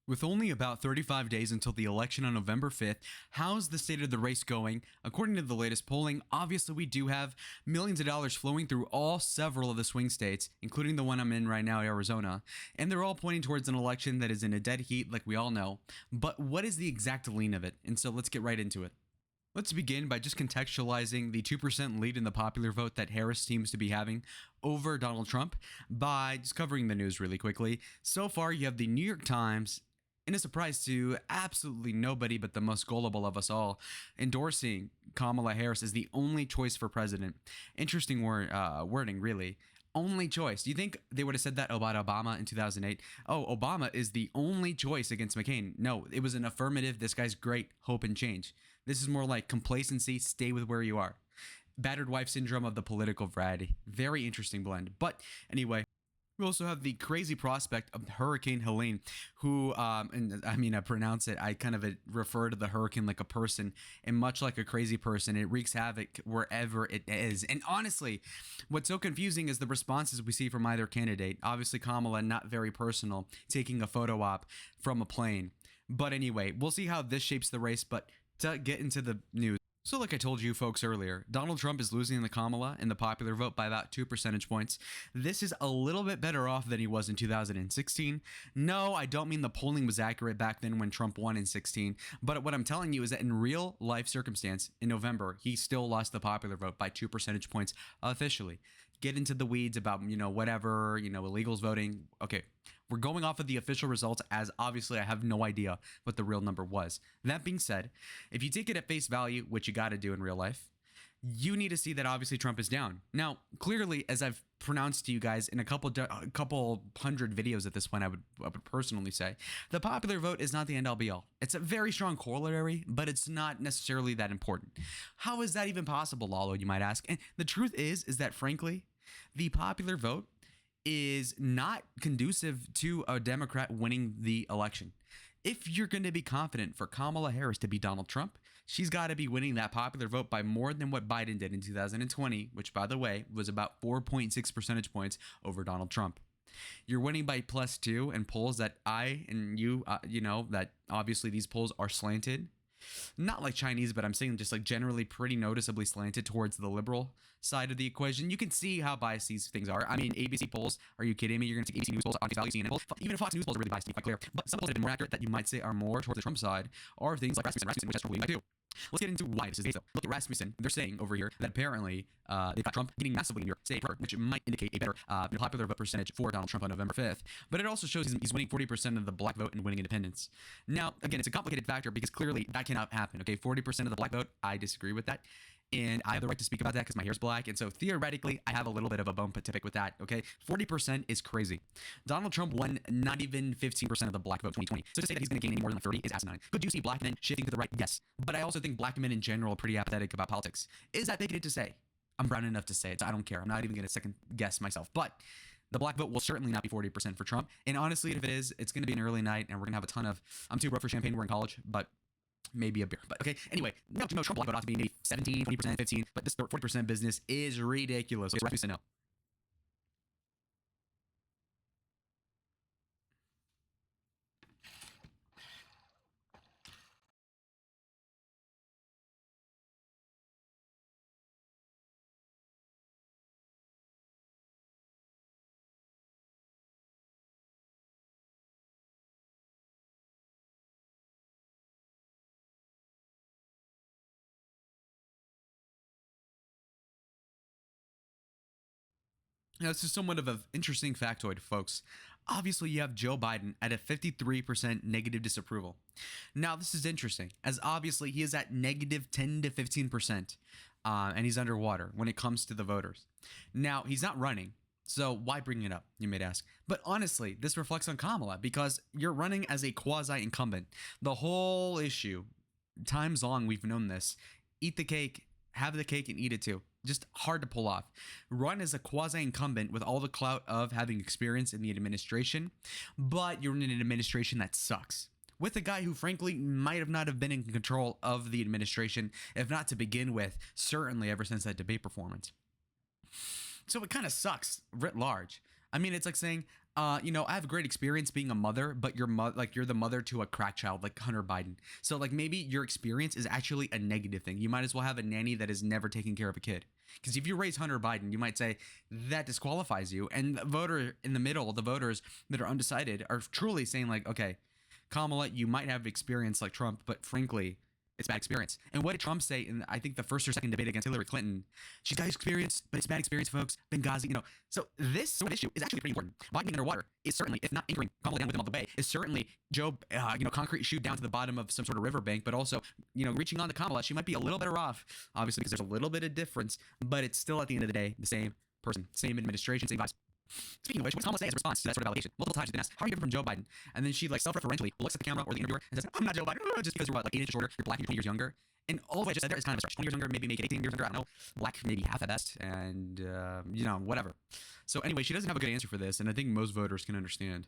With only about 35 days until the election on November 5th, how's the state of the race going? According to the latest polling, obviously we do have millions of dollars flowing through several of the swing states, including the one I'm in right now, Arizona, and they're all pointing towards an election that is in a dead heat like we all know. But what is the exact lean of it? And so let's get right into it. Let's begin by just contextualizing the 2% lead in the popular vote that Harris seems to be having over Donald Trump by just covering the news really quickly. So far, you have the New York Times, in a surprise to absolutely nobody but the most gullible of us all, endorsing Kamala Harris as the only choice for president. Interesting wording, really. Only choice. Do you think they would have said that about Obama in 2008? Oh, Obama is the only choice against McCain. No, it was an affirmative. This guy's great. Hope and change. This is more like complacency. Stay with where you are. Battered wife syndrome of the political variety. Very interesting blend. But anyway, we also have the crazy prospect of Hurricane Helene, who, and I mean, I pronounce it, I kind of refer to the hurricane like a person, and much like a crazy person, it wreaks havoc wherever it is. And honestly, what's so confusing is the responses we see from either candidate. Obviously, Kamala, not very personal, taking a photo op from a plane. But anyway, we'll see how this shapes the race, but to get into the news. So like I told you folks earlier, Donald Trump is losing the Kamala in the popular vote by about 2 percentage points. This is a little bit better off than he was in 2016. No, I don't mean the polling was accurate back then when Trump won in 16. But what I'm telling you is that in real life circumstance, in November, he still lost the popular vote by 2 percentage points officially. Get into the weeds about, whatever, illegals voting. Okay, we're going off of the official results, as obviously I have no idea what the real number was. That being said, if you take it at face value, which you got to do in real life, you need to see that obviously Trump is down. Now, clearly, as I've pronounced to you guys in a couple hundred videos at this point, I would personally say, the popular vote is not the end all be all. It's a very strong corollary, but it's not necessarily that important. How is that even possible, Lalo, you might ask? And the truth is that frankly, the popular vote is not conducive to a Democrat winning the election. If you're going to be confident for Kamala Harris to be Donald Trump, she's got to be winning that popular vote by more than what Biden did in 2020, which, by the way, was about 4.6 percentage points over Donald Trump. You're winning by +2 in polls that I and you, that obviously these polls are slanted. Not like Chinese, but I'm saying just like generally pretty noticeably slanted towards the liberal side of the equation. You can see how biased these things are. I mean, ABC polls, are you kidding me? You're going to take ABC News polls, on face value, CNN polls. Even Fox News polls are really biased, to be quite clear. But some polls that have been more accurate that you might say are more towards the Trump side are things like Rasmussen, which that's probably too. Let's get into why this is the case, though. Look at Rasmussen. They're saying over here that apparently they've got Trump getting massively in New York State, which might indicate a better popular vote percentage for Donald Trump on November 5th. But it also shows he's winning 40% of the black vote and winning independents. Now, again, it's a complicated factor because clearly that cannot happen. Okay, 40% of the black vote, I disagree with that. And I have the right to speak about that because my hair's black. And so theoretically, I have a little bit of a bone to pick with that. Okay, 40% is crazy. Donald Trump won not even 15% of the black vote in 2020. So to say that he's going to gain any more than 30 is asinine. Could you see black men shifting to the right? Yes. But I also think black men in general are pretty apathetic about politics. Is that bigoted to say? I'm brown enough to say it. So I don't care. I'm not even going to second guess myself. But the black vote will certainly not be 40% for Trump. And honestly, if it is, it's going to be an early night and we're going to have a ton of, I'm too broke for champagne, we're in college, but maybe a beer. But okay, anyway, no, Trump black vote ought to be maybe 17, 20%, 15, but this 40% business is ridiculous. So Rasmussen, no. Now, this is somewhat of an interesting factoid, folks. Obviously, you have Joe Biden at a 53% negative disapproval. Now, this is interesting, as obviously he is at negative 10 to 15%, and he's underwater when it comes to the voters. Now, he's not running, so why bring it up, you may ask? But honestly, this reflects on Kamala, because you're running as a quasi-incumbent. The whole issue, times long we've known this, eat the cake, have the cake and eat it too. Just hard to pull off. Run as a quasi-incumbent with all the clout of having experience in the administration, but you're in an administration that sucks. With a guy who frankly might have not have been in control of the administration, if not to begin with, certainly ever since that debate performance. So it kind of sucks writ large. I mean, it's like saying, I have a great experience being a mother, but you're the mother to a crack child like Hunter Biden. So like maybe your experience is actually a negative thing. You might as well have a nanny that is never taking care of a kid. Because if you raise Hunter Biden, you might say that disqualifies you. And the voter in the middle, the voters that are undecided, are truly saying like, okay, Kamala, you might have experience like Trump, but frankly, it's bad experience. And what did Trump say in, I think, the first or second debate against Hillary Clinton? She's got experience, but it's bad experience, folks. Benghazi, So this sort of issue is actually pretty important. Biden being underwater is certainly, if not anchoring Kamala down with him all the way, is certainly Joe, concrete shoe down to the bottom of some sort of riverbank, but also, reaching on to Kamala, she might be a little better off, obviously, because there's a little bit of difference, but it's still at the end of the day the same person, same administration, same vibes. Speaking of which, what does Kamala say as a response to that sort of allegation? Multiple times she's been asked, how are you different from Joe Biden? And then she like self-referentially looks at the camera or the interviewer and says, I'm not Joe Biden, just because you're what, like 8 inches shorter, you're black, you're 20 years younger. And all of what I just said there is kind of a stretch. 20 years younger, maybe make it 18 years younger, I don't know. Black, maybe half at best, and, whatever. So anyway, she doesn't have a good answer for this, and I think most voters can understand.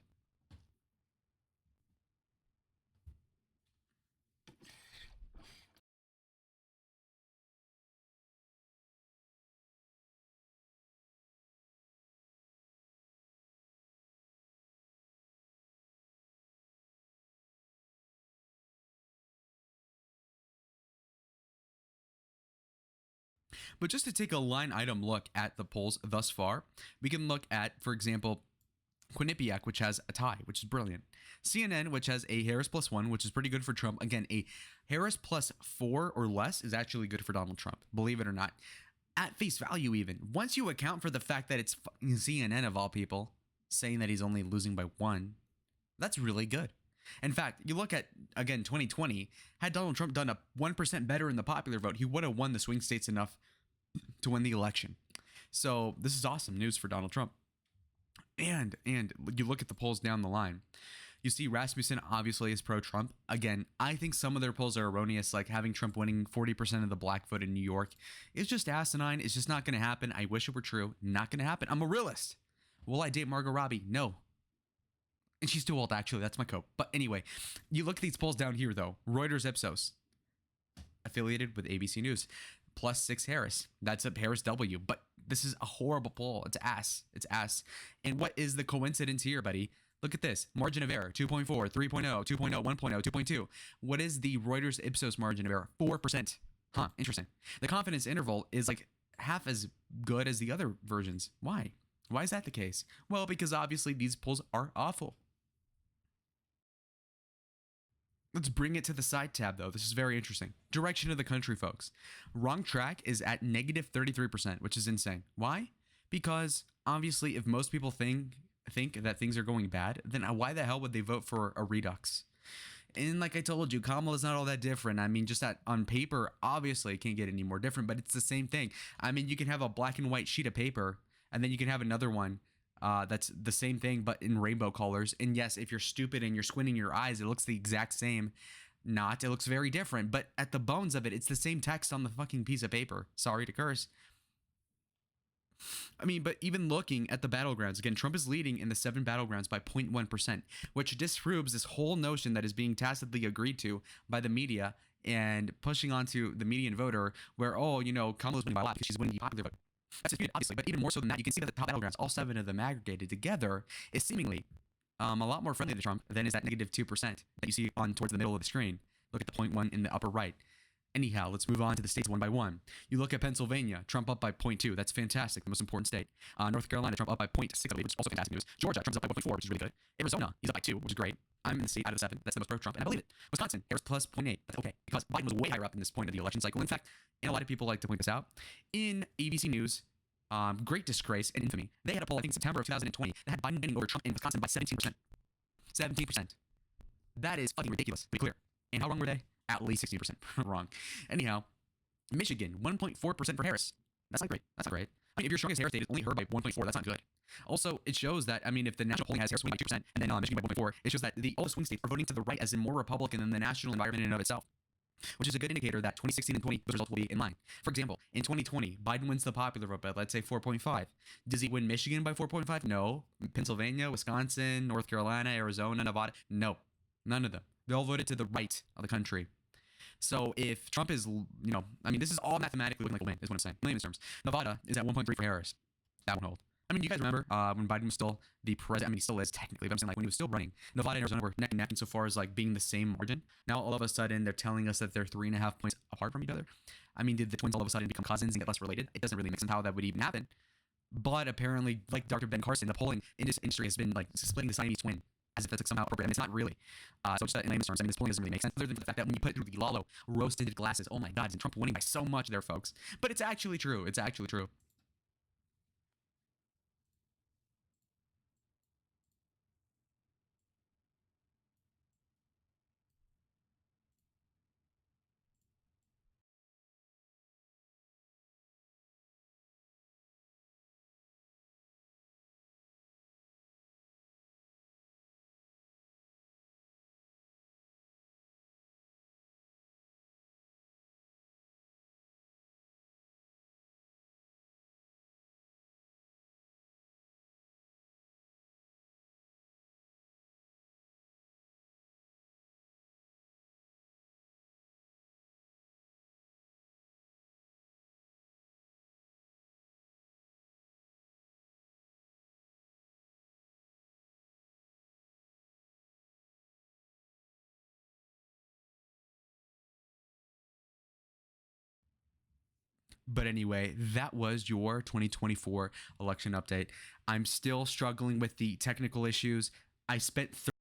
But just to take a line item look at the polls thus far, we can look at, for example, Quinnipiac, which has a tie, which is brilliant. CNN, which has a Harris +1, which is pretty good for Trump. Again, a Harris +4 or less is actually good for Donald Trump, believe it or not. At face value, even. Once you account for the fact that it's CNN of all people saying that he's only losing by 1, that's really good. In fact, you look at, again, 2020, had Donald Trump done a 1% better in the popular vote, he would have won the swing states enough to win the election. So this is awesome news for Donald Trump. And you look at the polls down the line. You see Rasmussen obviously is pro-Trump. Again, I think some of their polls are erroneous, like having Trump winning 40% of the black vote in New York. It's just asinine. It's just not going to happen. I wish it were true. Not going to happen. I'm a realist. Will I date Margot Robbie? No. And she's too old, actually. That's my cope. But anyway, you look at these polls down here, though. Reuters Ipsos, affiliated with ABC News, +6 Harris. That's a Harris W. But this is a horrible poll. It's ass. It's ass. And what is the coincidence here, buddy? Look at this. Margin of error, 2.4, 3.0, 2.0, 1.0, 2.2. What is the Reuters Ipsos margin of error? 4%. Huh, interesting. The confidence interval is like half as good as the other versions. Why? Why is that the case? Well, because obviously these polls are awful. Let's bring it to the side tab, though. This is very interesting. Direction of the country, folks. Wrong track is at -33%, which is insane. Why? Because obviously, if most people think that things are going bad, then why the hell would they vote for a redux? And like I told you, Kamala's not all that different. I mean, just that on paper, obviously it can't get any more different, but it's the same thing. I mean, you can have a black and white sheet of paper, and then you can have another one that's the same thing, but in rainbow colors. And yes, if you're stupid and you're squinting your eyes, it looks the exact same. Not, it looks very different, but at the bones of it, it's the same text on the fucking piece of paper. Sorry to curse. I mean, but even looking at the battlegrounds, again, Trump is leading in the 7 battlegrounds by 0.1%, which disproves this whole notion that is being tacitly agreed to by the media and pushing onto the median voter where, Kamala's winning by a lot because she's winning the popular vote. That's disputed, obviously, but even more so than that, you can see that the top battlegrounds, all 7 of them aggregated together, is seemingly a lot more friendly to Trump than is that -2% that you see on towards the middle of the screen. Look at the 0.1 in the upper right. Anyhow, let's move on to the states one by one. You look at Pennsylvania, Trump up by 0.2. That's fantastic. The most important state. North Carolina, Trump up by 0.6, which is also fantastic news. Georgia, Trump's up by 1.4, which is really good. Arizona, he's up by 2, which is great. I'm in the state out of 7. That's the most pro-Trump, and I believe it. Wisconsin, Harris plus 0.8. That's okay, because Biden was way higher up in this point of the election cycle. In fact, and a lot of people like to point this out, in ABC News, great disgrace and infamy, they had a poll, I think, September of 2020, that had Biden winning over Trump in Wisconsin by 17%. 17%. That is fucking ridiculous, to be clear. And how wrong were they? At least 16% wrong. Anyhow, Michigan, 1.4% for Harris. That's not great. That's not great. I mean, if your strongest Harris state is only her by 1.4, that's not good. Also, it shows that, I mean, if the national polling has Harris winning by 2% and then Michigan by 1.4, it shows that all the swing states are voting to the right as in more Republican than the national environment in and of itself, which is a good indicator that 2016 and 20, those results will be in line. For example, in 2020, Biden wins the popular vote by, let's say, 4.5. Does he win Michigan by 4.5? No. Pennsylvania, Wisconsin, North Carolina, Arizona, Nevada? No. None of them. They all voted to the right of the country. So if Trump is, this is all mathematically looking like a win, is what I'm saying. Layman's terms. Nevada is at 1.3 for Harris. That won't hold. I mean, you guys remember when Biden was still the president? I mean, he still is technically, but I'm saying like when he was still running, Nevada and Arizona were neck and neck insofar as like being the same margin. Now all of a sudden they're telling us that they're 3.5 points apart from each other. I mean, did the twins all of a sudden become cousins and get less related? It doesn't really make sense how that would even happen. But apparently, like Dr. Ben Carson, the polling industry has been like splitting the Siamese twin as if that's like somehow appropriate. I mean, it's not really. So just in layman's terms, I mean, this polling doesn't really make sense other than the fact that when you put it through the Lalo rose-tinted glasses, oh my God, isn't Trump winning by so much there, folks? But it's actually true. It's actually true. But anyway, that was your 2024 election update. I'm still struggling with the technical issues. I spent